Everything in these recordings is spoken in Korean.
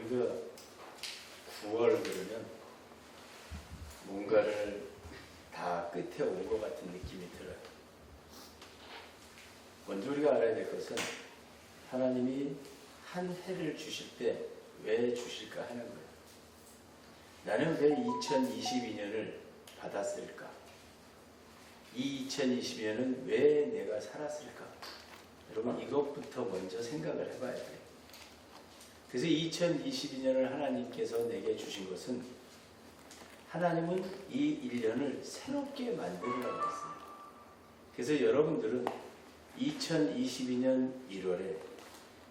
그 9월 그러면 뭔가를 다 끝에 온 것 같은 느낌이 들어요. 먼저 우리가 알아야 될 것은 하나님이 한 해를 주실 때 왜 주실까 하는 거예요. 나는 왜 2022년을 받았을까? 이 2022년은 왜 내가 살았을까? 여러분 이것부터 먼저 생각을 해봐야 돼요. 그래서 2022년을 하나님께서 내게 주신 것은 하나님은 이 1년을 새롭게 만들으라고 했어요. 그래서 여러분들은 2022년 1월에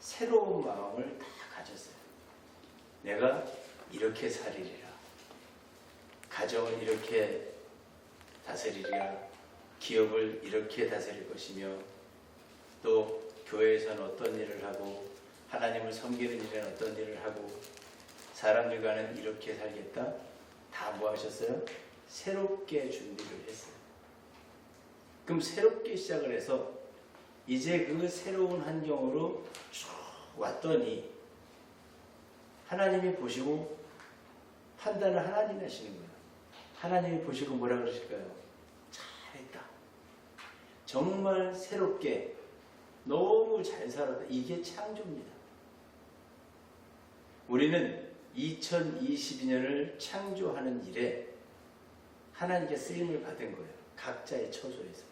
새로운 마음을 다 가졌어요. 내가 이렇게 살리리라. 가정을 이렇게 다스리리라. 기업을 이렇게 다스릴 것이며 또 교회에서는 어떤 일을 하고 하나님을 섬기는 일은 어떤 일을 하고 사람들과는 이렇게 살겠다. 다 뭐 하셨어요? 새롭게 준비를 했어요. 그럼 새롭게 시작을 해서 이제 그 새로운 환경으로 쭉 왔더니 하나님이 보시고 판단을 하나님이 하시는 거예요. 하나님이 보시고 뭐라 그러실까요? 잘했다. 정말 새롭게 너무 잘 살았다. 이게 창조입니다. 우리는 2022년을 창조하는 일에 하나님께 쓰임을 받은 거예요. 각자의 처소에서.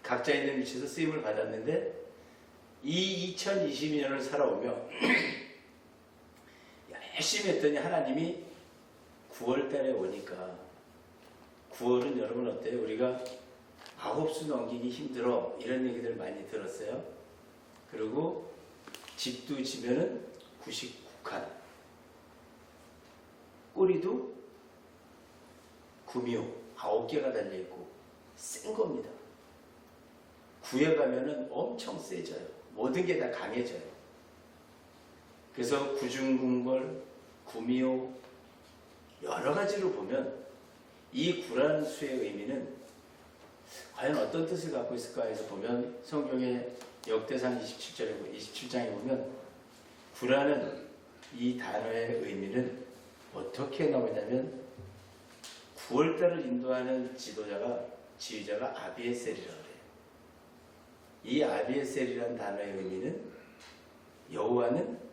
각자 있는 위치에서 쓰임을 받았는데 이 2022년을 살아오며 열심히 했더니 하나님이 9월 달에 오니까 9월은 여러분 어때요? 우리가 9수 넘기기 힘들어 이런 얘기들 많이 들었어요. 그리고 집도 지면은 99칸 꼬리도 구미호 9개가 달려있고 센 겁니다. 9에 가면은 엄청 세져요. 모든 게 다 강해져요. 그래서 구중궁궐, 구미호 여러 가지로 보면 이 구라는 수의 의미는 과연 어떤 뜻을 갖고 있을까 해서 보면 성경의 역대상 27장에 보면 구라는 이 단어의 의미는 어떻게 나오냐면 9월달을 인도하는 지휘자가 아비에셀이라고 해요. 이 아비에셀이라는 단어의 의미는 여호와는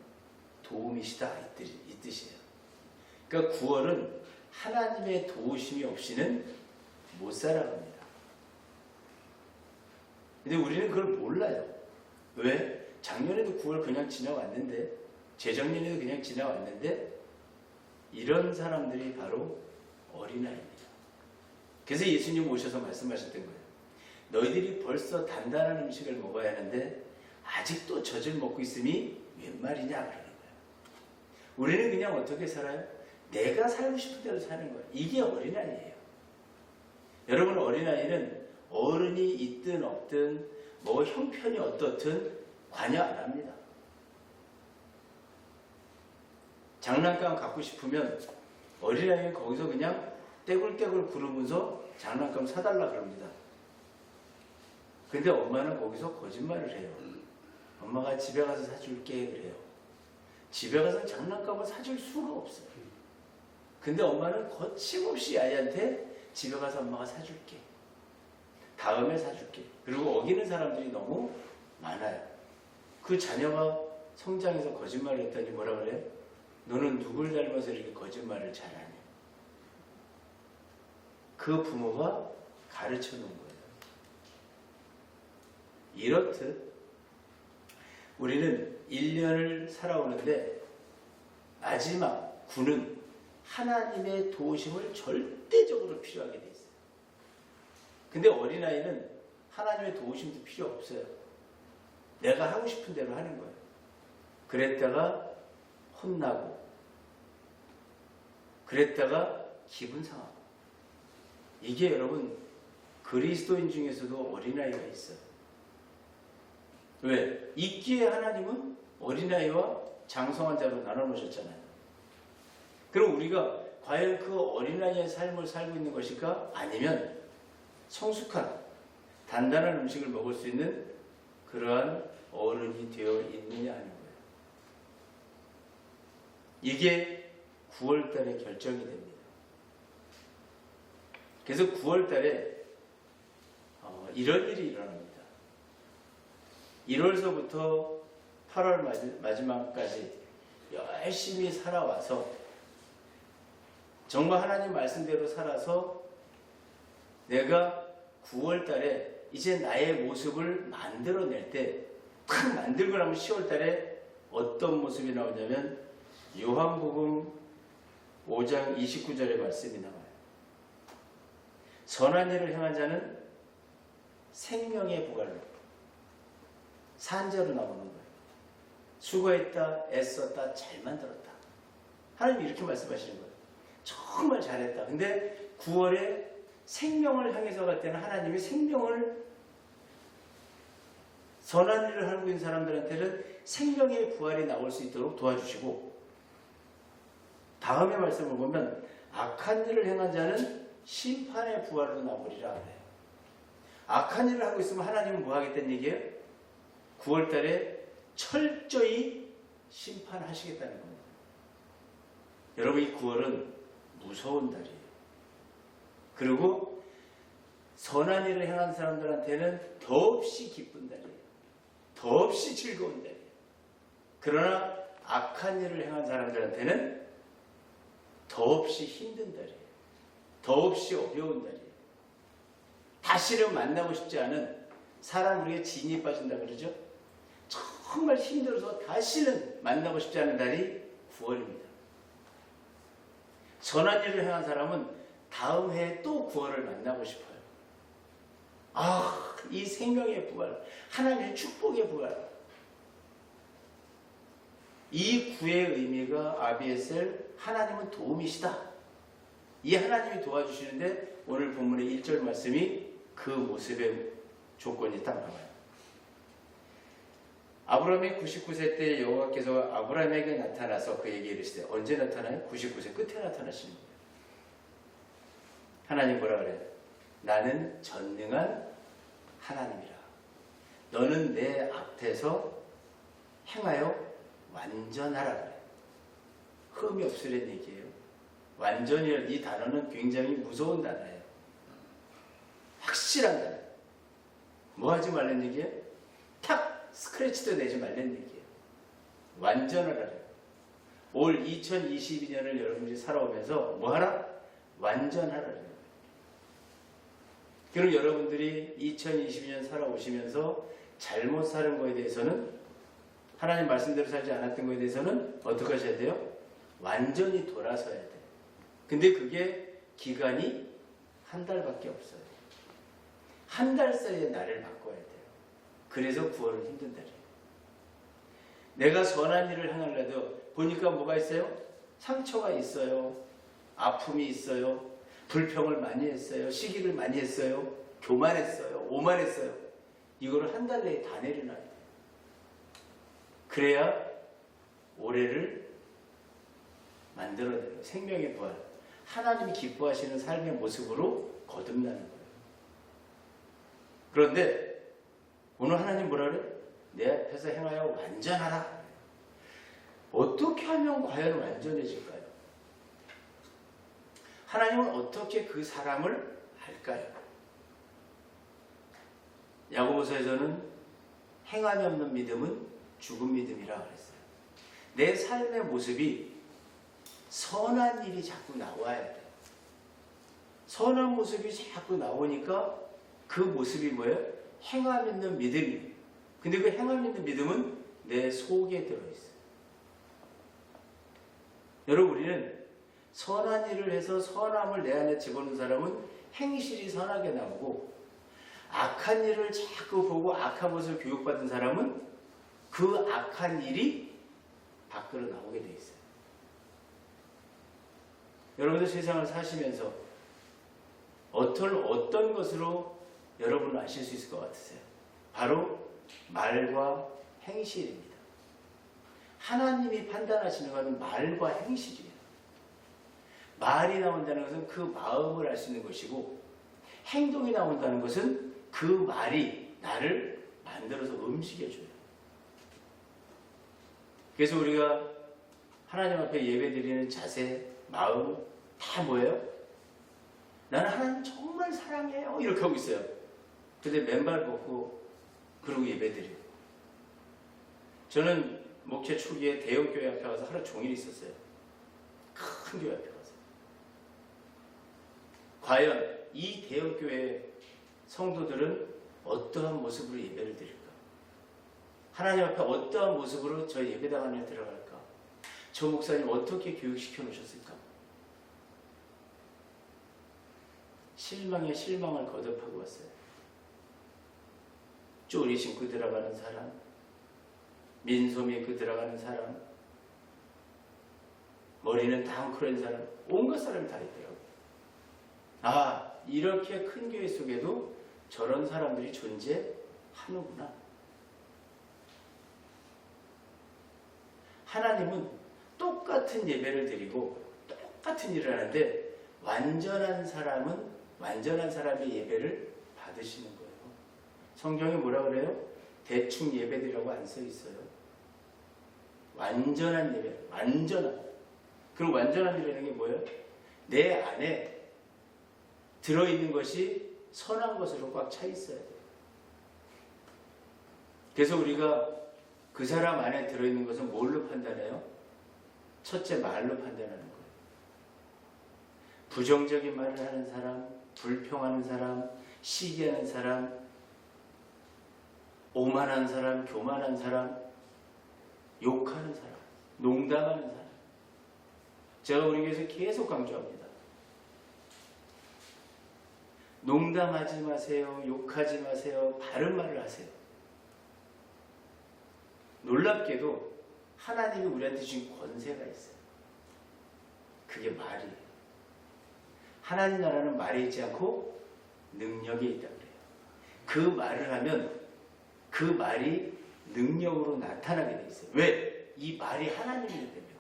도움이시다 이 뜻이에요. 그러니까 9월은 하나님의 도우심이 없이는 못 살아갑니다. 근데 우리는 그걸 몰라요. 왜? 작년에도 9월 그냥 지나왔는데 재작년에도 그냥 지나왔는데 이런 사람들이 바로 어린아이입니다. 그래서 예수님 오셔서 말씀하셨던 거예요. 너희들이 벌써 단단한 음식을 먹어야 하는데 아직도 젖을 먹고 있음이 웬 말이냐 그러는 거예요. 우리는 그냥 어떻게 살아요? 내가 살고 싶은 대로 사는 거예요. 이게 어린아이예요. 여러분 어린아이는 어른이 있든 없든 뭐 형편이 어떻든 관여 안 합니다. 장난감 갖고 싶으면 어린아이는 거기서 그냥 떼굴떼굴 구르면서 장난감 사달라 그럽니다. 근데 엄마는 거기서 거짓말을 해요. 엄마가 집에 가서 사줄게 그래요. 집에 가서 장난감을 사줄 수가 없어요. 근데 엄마는 거침없이 아이한테 집에 가서 엄마가 사줄게. 다음에 사줄게. 그리고 어기는 사람들이 너무 많아요. 그 자녀가 성장해서 거짓말을 했더니 뭐라 그래요? 너는 누굴 닮아서 이렇게 거짓말을 잘하니? 그 부모가 가르쳐 놓은 거예요. 이렇듯 우리는 1년을 살아오는데 마지막 9는 하나님의 도우심을 절대적으로 필요하게 돼 있어요. 근데 어린아이는 하나님의 도우심도 필요 없어요. 내가 하고 싶은 대로 하는 거예요. 그랬다가 혼나고 그랬다가 기분 상하고 이게 여러분 그리스도인 중에서도 어린아이가 있어요. 왜? 있기에 하나님은 어린아이와 장성한 자로 나눠 놓으셨잖아요. 그럼 우리가 과연 그 어린아이의 삶을 살고 있는 것일까? 아니면 성숙한 단단한 음식을 먹을 수 있는 그러한 어른이 되어 있느냐 하는 거예요. 이게 9월달에 결정이 됩니다. 그래서 9월달에 이런 일이 일어납니다. 1월서부터 8월 마지막까지 열심히 살아와서 정말 하나님 말씀대로 살아서 내가 9월달에 이제 나의 모습을 만들어낼 때 탁 만들고 나면 10월달에 어떤 모습이 나오냐면 요한복음 5장 29절의 말씀이 나와요. 선한 일을 행한 자는 생명의 부활로 산자로 나오는 거예요. 수고했다, 애썼다, 잘 만들었다. 하나님이 이렇게 말씀하시는 거예요. 정말 잘했다. 근데 9월에 생명을 향해서 갈 때는 하나님이 생명을 선한 일을 하고 있는 사람들한테는 생명의 부활이 나올 수 있도록 도와주시고, 다음의 말씀을 보면 악한 일을 행한 자는 심판의 부활로 나오리라 그래요. 악한 일을 하고 있으면 하나님은 뭐 하겠다는 얘기예요? 9월달에 철저히 심판하시겠다는 겁니다. 여러분, 이 9월은 무서운 달이에요. 그리고 선한 일을 행한 사람들한테는 더없이 기쁜 달이에요. 더없이 즐거운 달이에요. 그러나 악한 일을 행한 사람들한테는 더없이 힘든 달이에요. 더없이 어려운 달이에요. 다시는 만나고 싶지 않은 사람, 우리가 진이 빠진다 그러죠? 정말 힘들어서 다시는 만나고 싶지 않은 달이 9월입니다. 선한 일을 행한 사람은 다음 해에 또 9월을 만나고 싶어요. 이 생명의 부활, 하나님의 축복의 부활. 이 구의 의미가 아비에셀, 하나님은 도움이시다. 이 하나님이 도와주시는데 오늘 본문의 1절 말씀이 그 모습의 조건이 딱 나와요. 아브라함이 99세 때 여호와께서 아브라함에게 나타나서 그에게 이르시되, 언제 나타나요? 99세 끝에 나타나시는 거예요. 하나님 뭐라 그래요? 나는 전능한 하나님이라. 너는 내 앞에서 행하여 완전하라 그래요. 흠이 없으란 얘기예요. 완전이라는 이 단어는 굉장히 무서운 단어예요. 확실한 단어. 뭐 하지 말란 얘기예요? 탁 스크래치도 내지 말란 얘기예요. 완전하라 그래요. 올 2022년을 여러분들이 살아오면서 뭐 하라? 완전하라 그래요. 그럼 여러분들이 2022년 살아오시면서 잘못 사는 거에 대해서는, 하나님 말씀대로 살지 않았던 거에 대해서는 어떻게 하셔야 돼요? 완전히 돌아서야 돼요. 근데 그게 기간이 한 달밖에 없어요. 한 달 사이에 나를 바꿔야 돼요. 그래서 9월은 힘든 달이에요. 내가 선한 일을 행하려도 보니까 뭐가 있어요? 상처가 있어요. 아픔이 있어요. 불평을 많이 했어요. 시기를 많이 했어요. 교만했어요. 오만했어요. 이거를 한 달 내에 다 내려놔야 돼요. 그래야 올해를 만들어내요. 생명의 부활. 하나님이 기뻐하시는 삶의 모습으로 거듭나는 거예요. 그런데 오늘 하나님 뭐라 그래요? 내 앞에서 행하여 완전하라. 어떻게 하면 과연 완전해질까요? 하나님은 어떻게 그 사람을 알까요? 야고보서에서는 행함이 없는 믿음은 죽은 믿음이라 그랬어요. 내 삶의 모습이 선한 일이 자꾸 나와야 돼요. 선한 모습이 자꾸 나오니까 그 모습이 뭐예요? 행함 있는 믿음이에요. 근데 그 행함 있는 믿음은 내 속에 들어있어요. 여러분, 우리는 선한 일을 해서 선함을 내 안에 집어넣은 사람은 행실이 선하게 나오고, 악한 일을 자꾸 보고 악한 것을 교육받은 사람은 그 악한 일이 밖으로 나오게 돼 있어요. 여러분들 세상을 사시면서 어떤 것으로 여러분을 아실 수 있을 것 같으세요? 바로 말과 행실입니다. 하나님이 판단하시는 것은 말과 행실이에요. 말이 나온다는 것은 그 마음을 알 수 있는 것이고, 행동이 나온다는 것은 그 말이 나를 만들어서 움직여줘요. 그래서 우리가 하나님 앞에 예배드리는 자세, 마음 다 뭐예요? 나는 하나님 정말 사랑해요 이렇게 하고 있어요. 근데 맨발 벗고 그러고 예배드려요. 저는 목회 초기에 대형 교회 앞에 가서 하루 종일 있었어요. 큰 교회 앞에 가서. 과연 이 대형 교회 성도들은 어떠한 모습으로 예배를 드릴까? 하나님 앞에 어떠한 모습으로 저 예배당 안에 들어갈까? 저 목사님 어떻게 교육시켜 놓으셨을까? 실망에 실망을 거듭하고 왔어요. 쪼리 신고 들어가는 사람, 민소매 입고 들어가는 사람, 머리는 탕크한 사람, 온갖 사람이 다 있더라고요. 아, 이렇게 큰 교회 속에도 저런 사람들이 존재하는구나. 하나님은 똑같은 예배를 드리고 똑같은 일을 하는데 완전한 사람의 예배를 받으시는 거예요. 성경에 뭐라 그래요? 대충 예배드리라고 안 써 있어요. 완전한 예배, 완전한. 그리고 완전한 이라는 게 뭐예요? 내 안에 들어있는 것이 선한 것으로 꽉 차 있어야 돼요. 그래서 우리가 그 사람 안에 들어있는 것은 뭘로 판단해요? 첫째, 말로 판단하는 거예요. 부정적인 말을 하는 사람, 불평하는 사람, 시기하는 사람, 오만한 사람, 교만한 사람, 욕하는 사람, 농담하는 사람. 제가 우리 교회에서 계속 강조합니다. 농담하지 마세요. 욕하지 마세요. 바른 말을 하세요. 놀랍게도 하나님이 우리한테 주신 권세가 있어요. 그게 말이에요. 하나님 나라는 말에 있지 않고 능력에 있다 그래요. 그 말을 하면 그 말이 능력으로 나타나게 돼 있어요. 왜? 이 말이 하나님이기 때문에 그래요.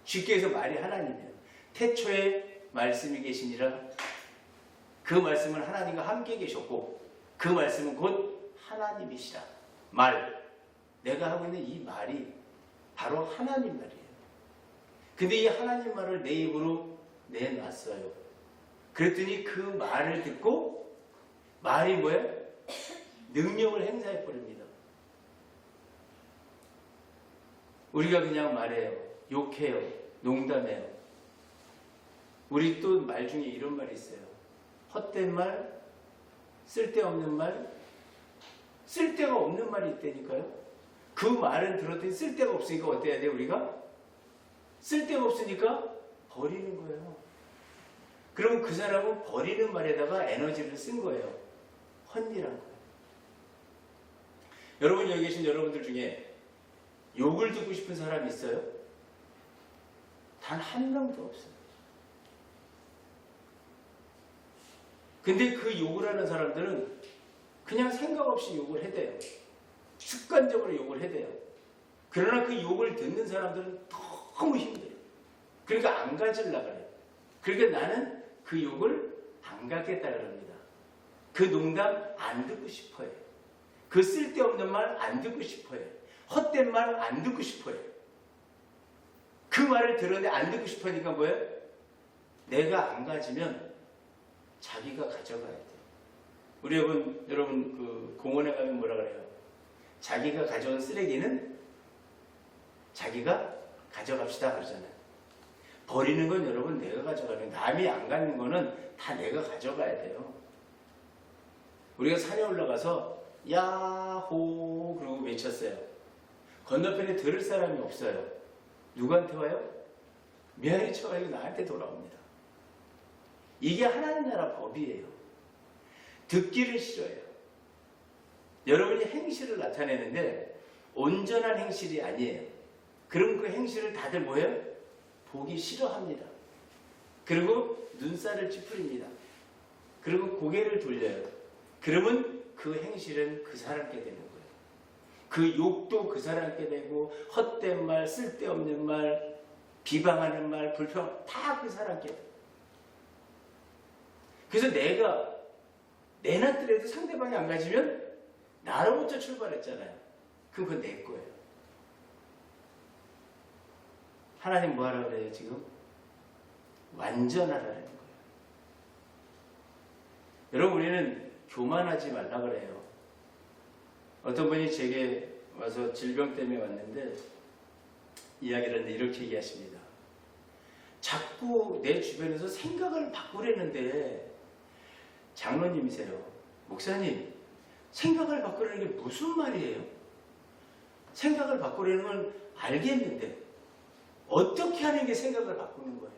쉽게 해서 말이 하나님이에요. 태초에 말씀이 계시니라. 그 말씀은 하나님과 함께 계셨고 그 말씀은 곧 하나님이시라. 말. 내가 하고 있는 이 말이 바로 하나님 말이에요. 근데 이 하나님 말을 내 입으로 내놨어요. 그랬더니 그 말을 듣고 말이 뭐예요? 능력을 행사해 버립니다. 우리가 그냥 말해요. 욕해요. 농담해요. 우리 또 말 중에 이런 말이 있어요. 헛된 말, 쓸데없는 말, 쓸데가 없는 말이 있다니까요. 그 말은 들었더니 쓸데가 없으니까 어떻게 해야 돼요, 우리가? 쓸데가 없으니까 버리는 거예요. 그럼 그 사람은 버리는 말에다가 에너지를 쓴 거예요. 헛일한 거예요. 여러분, 여기 계신 여러분들 중에 욕을 듣고 싶은 사람이 있어요? 단 한 명도 없어요. 근데 그 욕을 하는 사람들은 그냥 생각 없이 욕을 해대요. 습관적으로 욕을 해대요. 그러나 그 욕을 듣는 사람들은 너무 힘들어요. 그러니까 안 가지려고 그래요. 그러니까 나는 그 욕을 안 갖겠다 그럽니다. 그 농담 안 듣고 싶어요. 그 쓸데없는 말 안 듣고 싶어요. 헛된 말 안 듣고 싶어요. 그 말을 들었는데 안 듣고 싶으니까 뭐예요? 내가 안 가지면 자기가 가져가야 돼요. 우리 여러분 그 공원에 가면 뭐라 그래요? 자기가 가져온 쓰레기는 자기가 가져갑시다 그러잖아요. 버리는 건 여러분 내가 가져가는, 남이 안 갖는 거는 다 내가 가져가야 돼요. 우리가 산에 올라가서 야호 그러고 외쳤어요. 건너편에 들을 사람이 없어요. 누구한테 와요? 메아리 쳐가지고 나한테 돌아옵니다. 이게 하나님 나라 법이에요. 듣기를 싫어해요. 여러분이 행실을 나타내는데 온전한 행실이 아니에요. 그럼 그 행실을 다들 뭐예요? 보기 싫어합니다. 그리고 눈살을 찌푸립니다. 그리고 고개를 돌려요. 그러면 그 행실은 그 사람께 되는 거예요. 그 욕도 그 사람께 되고 헛된 말, 쓸데없는 말, 비방하는 말, 불평 다 그 사람께. 그래서 내가 내놨더라도 상대방이 안 가지면 나로부터 출발했잖아요. 그럼 그건 내 거예요. 하나님 뭐 하라고 그래요 지금? 완전하라는 거예요. 여러분 우리는 교만하지 말라 그래요. 어떤 분이 제게 와서 질병 때문에 왔는데 이야기를 하는데 이렇게 얘기하십니다. 자꾸 내 주변에서 생각을 바꾸려는데 장로님이세요. 목사님, 생각을 바꾸려는 게 무슨 말이에요? 생각을 바꾸려는 건 알겠는데 어떻게 하는 게 생각을 바꾸는 거예요?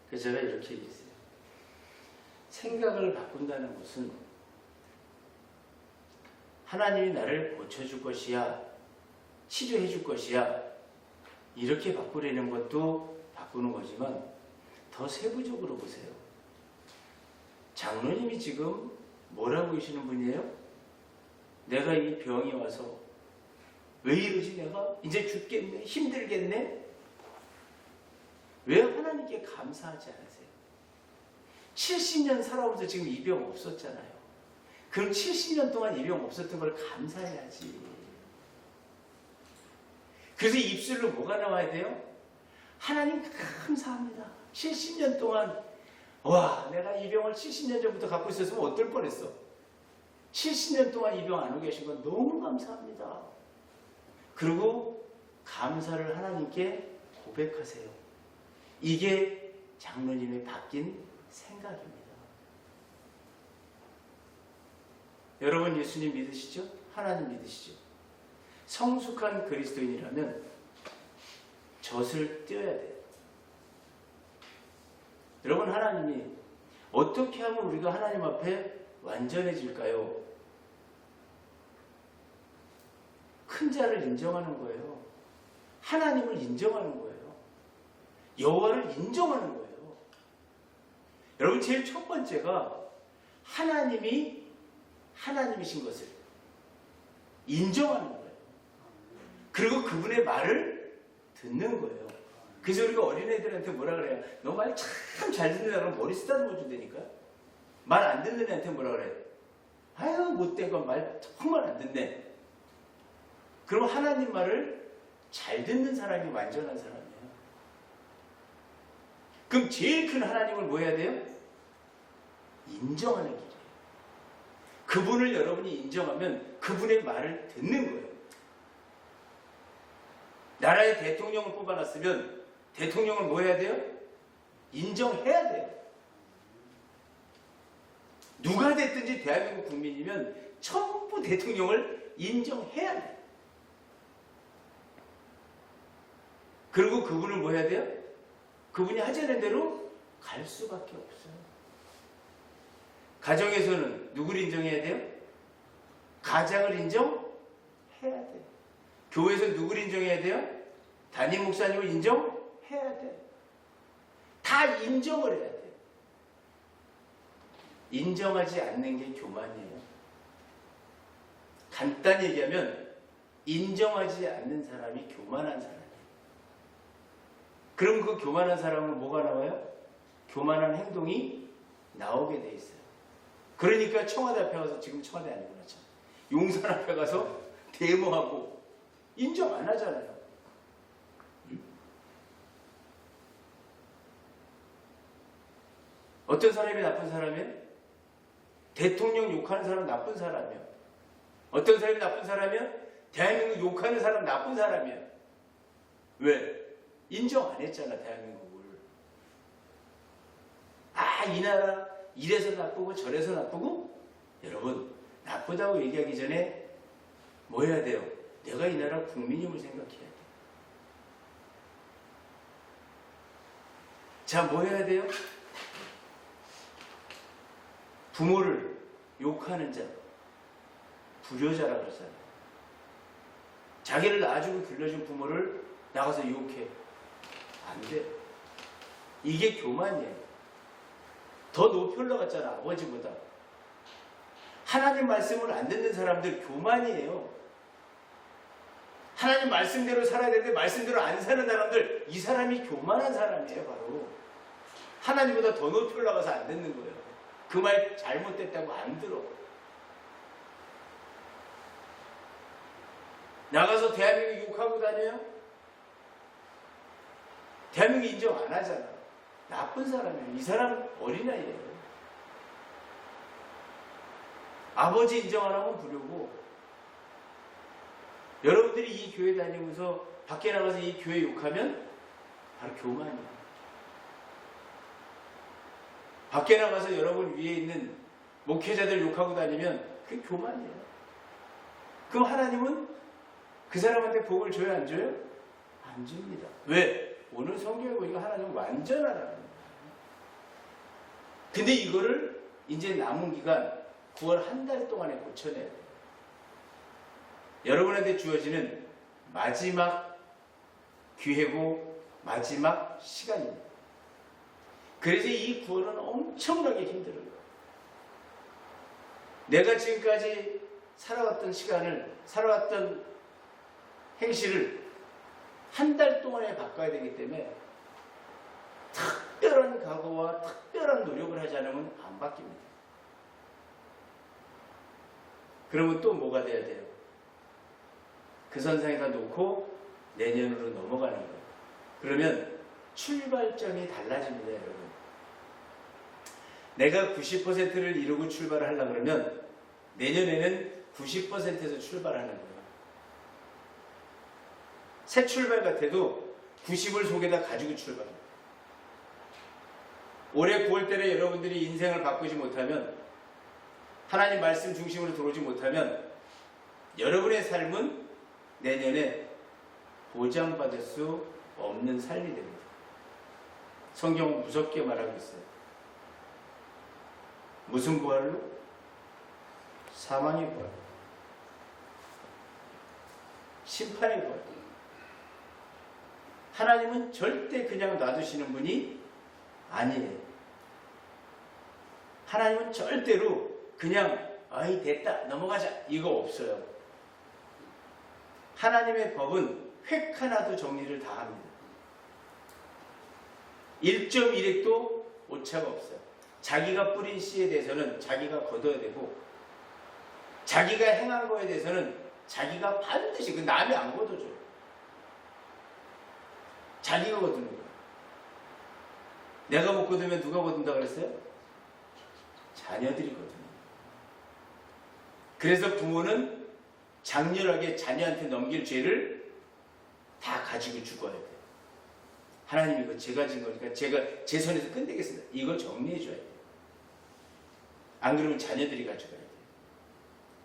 그래서 제가 이렇게 얘기했어요. 생각을 바꾼다는 것은 하나님이 나를 고쳐줄 것이야, 치료해줄 것이야, 이렇게 바꾸려는 것도 바꾸는 거지만 더 세부적으로 보세요. 장로님이 지금 뭐라고 계시는 분이에요? 내가 이 병이 와서 왜 이러지 내가? 이제 죽겠네? 힘들겠네? 왜 하나님께 감사하지 않으세요? 70년 살아오면서 지금 이 병 없었잖아요. 그럼 70년 동안 이 병 없었던 걸 감사해야지. 그래서 입술로 뭐가 나와야 돼요? 하나님 감사합니다. 70년 동안 와 내가 이 병을 70년 전부터 갖고 있었으면 어떨 뻔했어. 70년 동안 이 병 안 오고 계신 건 너무 감사합니다. 그리고 감사를 하나님께 고백하세요. 이게 장로님의 바뀐 생각입니다. 여러분 예수님 믿으시죠? 하나님 믿으시죠? 성숙한 그리스도인이라면 젖을 떼어야 돼요. 여러분 하나님이 어떻게 하면 우리가 하나님 앞에 완전해질까요? 큰 자를 인정하는 거예요. 하나님을 인정하는 거예요. 여호와를 인정하는 거예요. 여러분 제일 첫 번째가 하나님이 하나님이신 것을 인정하는 거예요. 그리고 그분의 말을 듣는 거예요. 그래서 우리가 어린애들한테 뭐라 그래요? 너 말 참 잘 듣는다 그러면 머리 쓰다듬어 준다니까. 말 안 듣는 애한테 뭐라 그래? 아유 못된 건 말 정말 안 듣네. 그럼 하나님 말을 잘 듣는 사람이 완전한 사람이에요. 그럼 제일 큰 하나님을 뭐 해야 돼요? 인정하는 길이에요. 그분을 여러분이 인정하면 그분의 말을 듣는 거예요. 나라의 대통령을 뽑아놨으면 대통령을 뭐 해야 돼요? 인정해야 돼요. 누가 됐든지 대한민국 국민이면 전부 대통령을 인정해야 돼요. 그리고 그분을 뭐 해야 돼요? 그분이 하자는 대로 갈 수밖에 없어요. 가정에서는 누구를 인정해야 돼요? 가장을 인정해야 돼요. 교회에서 누구를 인정해야 돼요? 담임 목사님을 인정해야 돼요. 다 인정을 해야 돼요. 인정하지 않는 게 교만이에요. 간단히 얘기하면 인정하지 않는 사람이 교만한 사람이에요. 그럼 그 교만한 사람은 뭐가 나와요? 교만한 행동이 나오게 돼 있어요. 그러니까 청와대 앞에 가서, 지금 청와대 아니구나 참, 용산 앞에 가서 데모하고 인정 안 하잖아요. 어떤 사람이 나쁜 사람이에요? 대통령 욕하는 사람 나쁜 사람이에요. 어떤 사람이 나쁜 사람이에요? 대한민국 욕하는 사람 나쁜 사람이에요. 왜? 인정 안 했잖아 대한민국을. 아 이 나라 이래서 나쁘고 저래서 나쁘고. 여러분 나쁘다고 얘기하기 전에 뭐 해야 돼요? 내가 이 나라 국민임을 생각해야 돼요. 자, 뭐 해야 돼요? 부모를 욕하는 자, 불효자라고 그러잖아요. 자기를 낳아주고 길러준 부모를 나가서 욕해. 안 돼. 이게 교만이에요. 더 높이 올라갔잖아, 아버지보다. 하나님 말씀을 안 듣는 사람들 교만이에요. 하나님 말씀대로 살아야 되는데 말씀대로 안 사는 사람들, 이 사람이 교만한 사람이에요. 바로 하나님보다 더 높이 올라가서 안 듣는 거예요. 그 말 잘못됐다고 안 들어. 나가서 대한민국 욕하고 다녀요? 대한민국 인정 안 하잖아. 나쁜 사람이에요. 이 사람 어린아이예요. 아버지 인정 안 하면 불효고, 여러분들이 이 교회 다니면서 밖에 나가서 이 교회 욕하면 바로 교만이에요. 밖에 나가서 여러분 위에 있는 목회자들 욕하고 다니면 그게 교만이에요. 그럼 하나님은 그 사람한테 복을 줘요, 안 줘요? 안 줍니다. 왜? 오늘 성경에 보니까 하나님은 완전하라는 거예요. 근데 이거를 이제 남은 기간 9월 한 달 동안에 고쳐내야 돼요. 여러분한테 주어지는 마지막 기회고 마지막 시간입니다. 그래서 이 9월은 엄청나게 힘들어요. 내가 지금까지 살아왔던 시간을, 살아왔던 행실을 한 달 동안에 바꿔야 되기 때문에 특별한 각오와 특별한 노력을 하지 않으면 안 바뀝니다. 그러면 또 뭐가 돼야 돼요? 그 선상에다 놓고 내년으로 넘어가는 거예요. 그러면 출발점이 달라집니다, 여러분. 내가 90%를 이루고 출발을 하려고 그러면 내년에는 90%에서 출발하는 거예요. 새 출발 같아도 90을 속에다 가지고 출발합니다. 올해 9월 달에 여러분들이 인생을 바꾸지 못하면, 하나님 말씀 중심으로 들어오지 못하면 여러분의 삶은 내년에 보장받을 수 없는 삶이 됩니다. 성경은 무섭게 말하고 있어요. 무슨 부활로? 사망의 부활, 심판의 부활. 하나님은 절대 그냥 놔두시는 분이 아니에요. 하나님은 절대로 그냥 아이 됐다 넘어가자 이거 없어요. 하나님의 법은 획 하나도 정리를 다 합니다. 1.1획도 오차가 없어요. 자기가 뿌린 씨에 대해서는 자기가 거둬야 되고, 자기가 행한 거에 대해서는 자기가 반드시, 그 남이 안 거둬줘요. 자기가 거두는 거예요. 내가 못 거두면 누가 거둔다 그랬어요? 자녀들이 거두는 거예요. 그래서 부모는 장렬하게 자녀한테 넘길 죄를 다 가지고 죽어야 돼요. 하나님 이거 제가 진 거니까 제가 제 손에서 끝내겠습니다. 이거 정리해 줘야 돼요. 안 그러면 자녀들이 가져가야 돼요.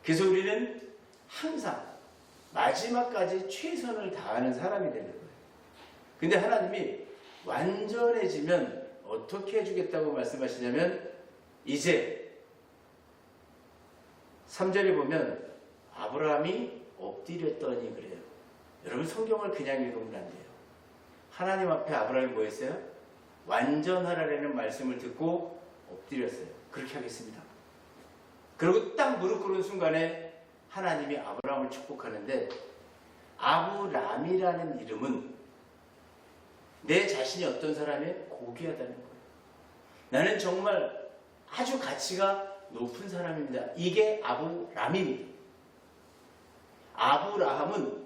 그래서 우리는 항상 마지막까지 최선을 다하는 사람이 되는 거예요. 근데 하나님이 완전해지면 어떻게 해주겠다고 말씀하시냐면, 이제 3절에 보면 아브라함이 엎드렸더니 그래요. 여러분 성경을 그냥 읽으면 안 돼요. 하나님 앞에 아브라함이 뭐 했어요? 완전하라는 말씀을 듣고 엎드렸어요. 그렇게 하겠습니다. 그리고 딱 무릎 꿇은 순간에 하나님이 아브라함을 축복하는데, 아브람이라는 이름은 내 자신이 어떤 사람이 고귀하다는 거예요. 나는 정말 아주 가치가 높은 사람입니다. 이게 아브람입니다. 아브라함은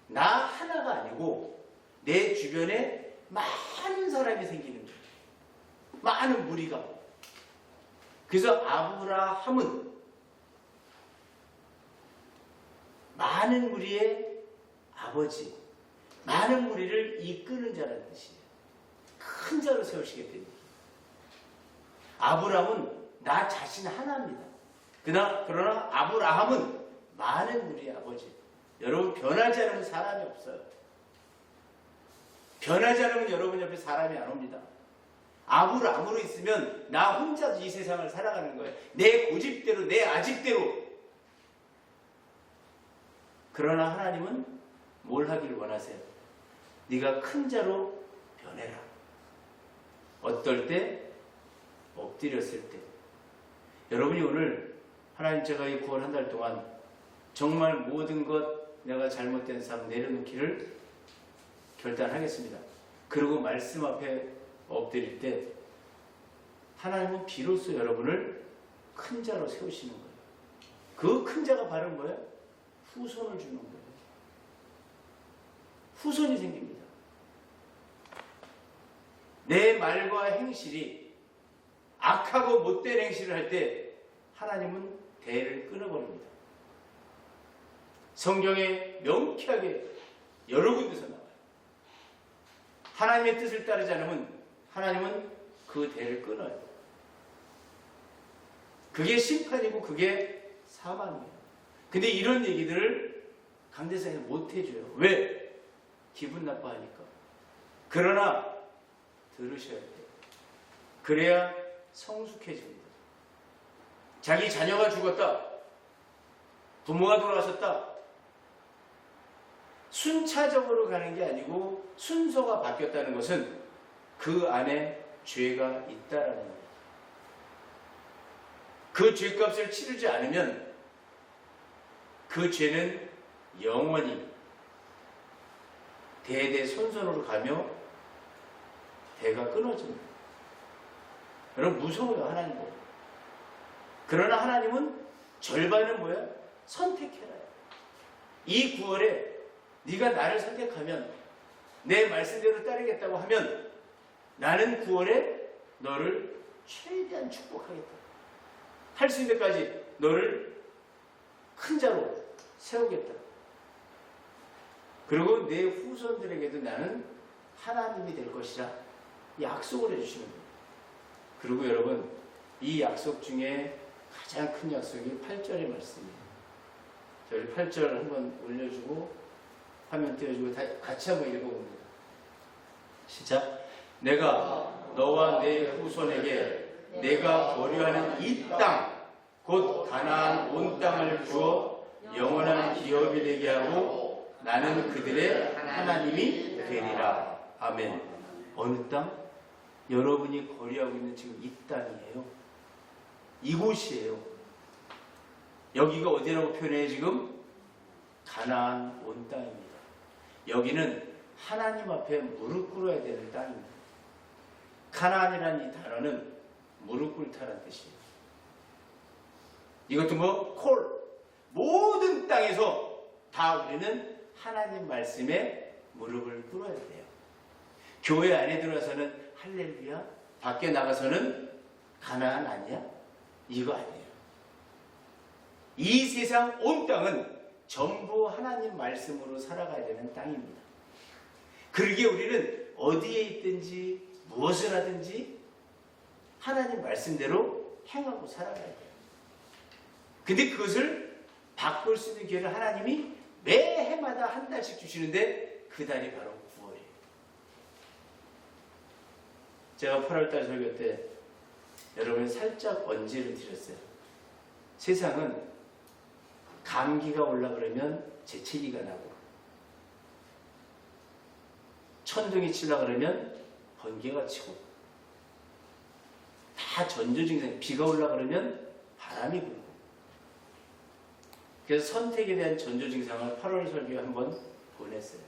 나 하나가 아니고 내 주변에 많은 사람이 생기는 거예요. 많은 무리가. 그래서 아브라함은 많은 무리의 아버지, 많은 무리를 이끄는 자라는 뜻이에요. 큰 자로 세우시게 됩니다. 아브라함은 나 자신 하나입니다. 그러나 아브라함은 많은 무리의 아버지. 여러분 변하지 않으면 사람이 없어요. 변하지 않으면 여러분 옆에 사람이 안 옵니다. 아브라함으로 있으면 나 혼자 이 세상을 살아가는 거예요. 내 고집대로, 내 아집대로. 그러나 하나님은 뭘 하길 원하세요? 네가 큰 자로 변해라. 어떨 때? 엎드렸을 때. 여러분이 오늘 하나님, 제가 이 9월 한 달 동안 정말 모든 것 내가 잘못된 삶 내려놓기를 결단하겠습니다. 그리고 말씀 앞에 엎드릴 때 하나님은 비로소 여러분을 큰 자로 세우시는 거예요. 그 큰 자가 바로 뭐예요? 후손을 주는 거예요. 후손이 생깁니다. 내 말과 행실이 악하고 못된 행실을 할 때 하나님은 대를 끊어버립니다. 성경에 명쾌하게 여러 군데서 나와요. 하나님의 뜻을 따르지 않으면 하나님은 그 대를 끊어요. 그게 심판이고 그게 사망이에요. 근데 이런 얘기들을 강대상에 못 해줘요. 왜? 기분 나빠하니까. 그러나 들으셔야 돼요. 그래야 성숙해집니다. 자기 자녀가 죽었다. 부모가 돌아가셨다. 순차적으로 가는 게 아니고 순서가 바뀌었다는 것은 그 안에 죄가 있다라는 거예요. 그 죄값을 치르지 않으면 그 죄는 영원히 대대손손으로 가며 대가 끊어집니다. 여러분 무서워요, 하나님은. 그러나 하나님은 절반은 뭐야? 선택해라. 이 구월에 네가 나를 선택하면 내 말씀대로 따르겠다고 하면 나는 9월에 너를 최대한 축복하겠다. 할 수 있는 데까지 너를 큰 자로 세우겠다. 그리고 내 후손들에게도 나는 하나님이 될 것이라 약속을 해주시는 거예요. 그리고 여러분 이 약속 중에 가장 큰 약속이 8절의 말씀이에요. 저희 8절 한번 올려주고 화면 띄워주고 같이 한번 읽어봅니다. 시작. 내가 너와 내 후손에게 내가 거류하는 이 땅 곧 가나안 온 땅을 주어 영원한 기업이 되게 하고 나는 그들의 하나님이 되리라. 아멘. 어느 땅? 여러분이 거류하고 있는 지금 이 땅이에요. 이곳이에요. 여기가 어디라고 표현해요 지금? 가나안 온 땅입니다. 여기는 하나님 앞에 무릎 꿇어야 되는 땅입니다. 가나안이라는 이 단어는 무릎 꿇다는 뜻이에요. 이것도 뭐 콜 모든 땅에서 다 우리는 하나님 말씀에 무릎을 꿇어야 돼요. 교회 안에 들어와서는 할렐루야, 밖에 나가서는 가나안 아니야? 이거 아니에요. 이 세상 온 땅은 전부 하나님 말씀으로 살아가야 되는 땅입니다. 그러기에 우리는 어디에 있든지 무엇을 하든지 하나님 말씀대로 행하고 살아가야 돼요. 근데 그것을 바꿀 수 있는 기회를 하나님이 매해마다 한 달씩 주시는데 그 달이 바로 9월이에요. 제가 8월달 설교 때 여러분이 살짝 언지를 드렸어요. 세상은 감기가 올라 그러면 재채기가 나고 천둥이 치려 그러면 번개가 치고 다 전조증상, 비가 올라 그러면 바람이 불고. 그래서 선택에 대한 전조증상을 8월 설교에 한번 보냈어요.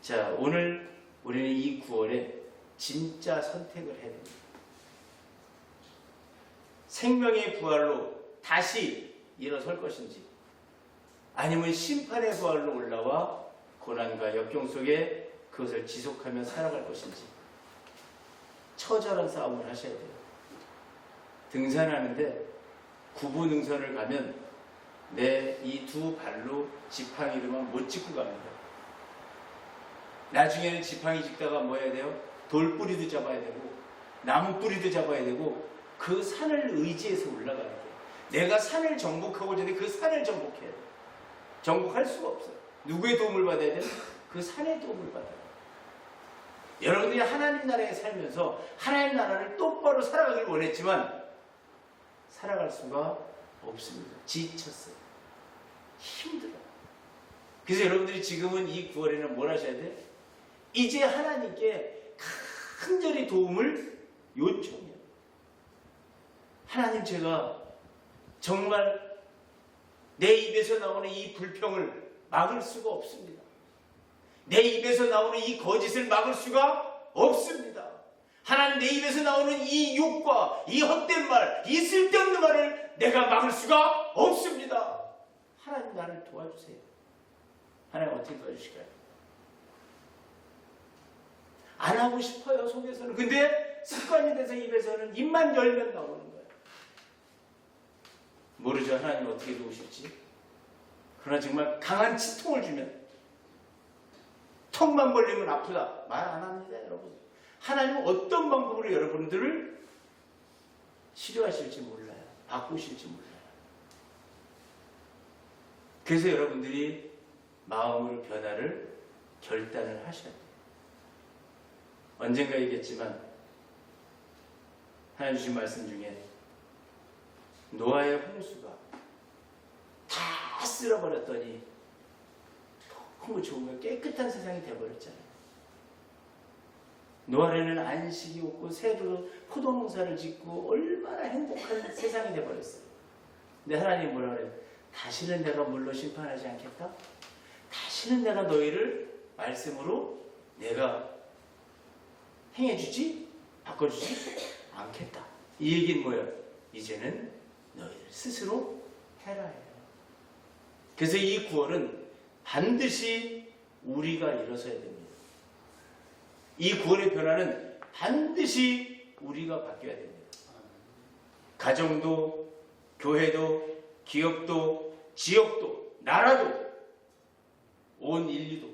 자, 오늘 우리는 이 9월에 진짜 선택을 해야 됩니다. 생명의 부활로 다시 일어설 것인지 아니면 심판의 부활로 올라와 고난과 역경 속에 그것을 지속하며 살아갈 것인지 처절한 싸움을 하셔야 돼요. 등산하는데 구부 능선을 가면 내 이 두 발로 지팡이로만 못 짚고 갑니다. 나중에는 지팡이 짚다가 뭐 해야 돼요? 돌뿌리도 잡아야 되고 나무 뿌리도 잡아야 되고 그 산을 의지해서 올라가야 돼요. 내가 산을 정복하고자 하는데 그 산을 정복해야 돼요. 정복할 수가 없어요. 누구의 도움을 받아야 돼요? 그 산의 도움을 받아야 돼요. 여러분들이 하나님 나라에 살면서 하나님 나라를 똑바로 살아가길 원했지만 살아갈 수가 없습니다. 지쳤어요. 힘들어요. 그래서 여러분들이 지금은 이 9월에는 뭘 하셔야 돼요? 이제 하나님께 간절히 도움을 요청해요. 하나님, 제가 정말 내 입에서 나오는 이 불평을 막을 수가 없습니다. 내 입에서 나오는 이 거짓을 막을 수가 없습니다. 하나님, 내 입에서 나오는 이 욕과 이 헛된 말, 이 쓸데없는 말을 내가 막을 수가 없습니다. 하나님, 나를 도와주세요. 하나님, 어떻게 도와주실까요? 안 하고 싶어요, 속에서는. 근데 습관이 돼서 입에서는 입만 열면 나오는 거예요. 모르죠, 하나님 어떻게 도우실지. 그러나 정말 강한 치통을 주면, 턱만 벌리면 아프다, 말 안 합니다, 여러분. 하나님은 어떤 방법으로 여러분들을 치료하실지 몰라요. 바꾸실지 몰라요. 그래서 여러분들이 마음으로 변화를 결단을 하셔야 돼요. 언젠가 얘기했지만 하나님 주신 말씀 중에 노아의 홍수가 다 쓸어버렸더니 너무 좋은 깨끗한 세상이 되어버렸잖아요. 노아에는 안식이 없고 새로 포도농사를 짓고 얼마나 행복한 세상이 되어버렸어요. 근데 하나님 뭐라 그래요? 다시는 내가 물로 심판하지 않겠다? 다시는 내가 너희를 말씀으로 내가 행해주지? 바꿔주지 않겠다. 이 얘기는 뭐예요? 이제는 너희들 스스로 해라 해요. 그래서 이 구원은 반드시 우리가 일어서야 됩니다. 이 구원의 변화는 반드시 우리가 바뀌어야 됩니다. 가정도, 교회도, 기업도, 지역도, 나라도, 온 인류도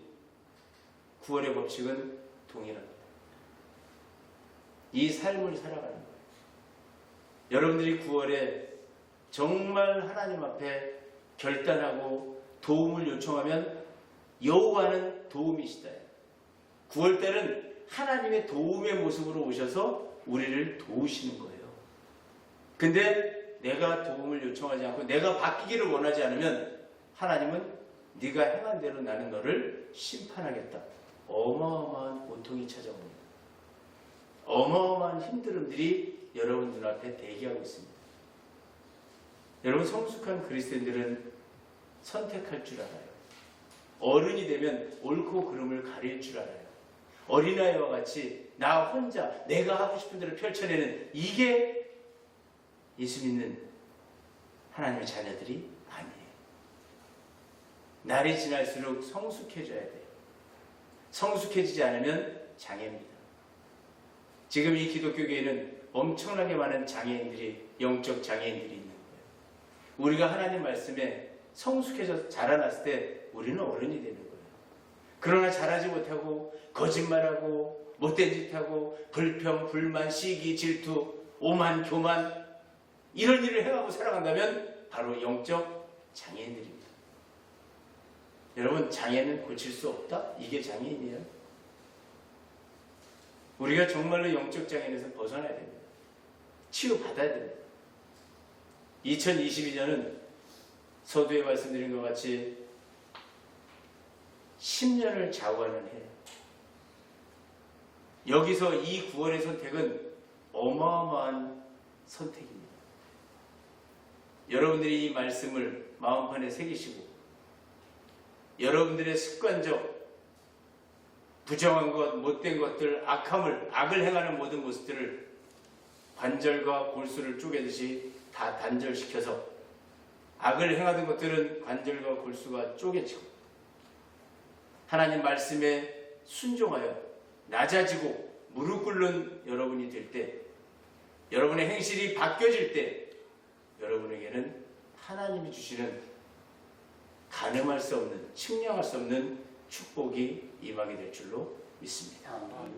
구원의 법칙은 동일합니다. 이 삶을 살아가는 거예요. 여러분들이 구원에 정말 하나님 앞에 결단하고 도움을 요청하면 여호와는 도움이시다. 9월 때는 하나님의 도움의 모습으로 오셔서 우리를 도우시는 거예요. 근데 내가 도움을 요청하지 않고 내가 바뀌기를 원하지 않으면 하나님은 네가 행한 대로 나는 너를 심판하겠다. 어마어마한 고통이 찾아옵니다. 어마어마한 힘듦들이 여러분 눈앞에 대기하고 있습니다. 여러분, 성숙한 그리스도인들은 선택할 줄 알아요. 어른이 되면 옳고 그름을 가릴 줄 알아요. 어린아이와 같이 나 혼자 내가 하고 싶은 대로 펼쳐내는 이게 예수 믿는 하나님의 자녀들이 아니에요. 날이 지날수록 성숙해져야 돼요. 성숙해지지 않으면 장애입니다. 지금 이 기독교계에는 엄청나게 많은 장애인들이, 영적 장애인들이 있는 거예요. 우리가 하나님 말씀에 성숙해져서 자라났을 때 우리는 어른이 되는 거예요. 그러나 자라지 못하고 거짓말하고 못된 짓하고 불평, 불만, 시기, 질투, 오만, 교만 이런 일을 행하고 살아간다면 바로 영적 장애인들입니다. 여러분, 장애는 고칠 수 없다? 이게 장애인이에요. 우리가 정말로 영적 장애인에서 벗어나야 됩니다. 치유받아야 됩니다. 2022년은 서두에 말씀드린 것 같이 10년을 좌우하는 해예요. 여기서 이 구원의 선택은 어마어마한 선택입니다. 여러분들이 이 말씀을 마음판에 새기시고 여러분들의 습관적 부정한 것, 못된 것들, 악을 행하는 모든 모습들을 관절과 골수를 쪼개듯이 다 단절시켜서 악을 행하던 것들은 관절과 골수가 쪼개지고 하나님 말씀에 순종하여 낮아지고 무릎 꿇는 여러분이 될 때, 여러분의 행실이 바뀌어질 때 여러분에게는 하나님이 주시는 가늠할 수 없는, 측량할 수 없는 축복이 임하게 될 줄로 믿습니다. 아멘.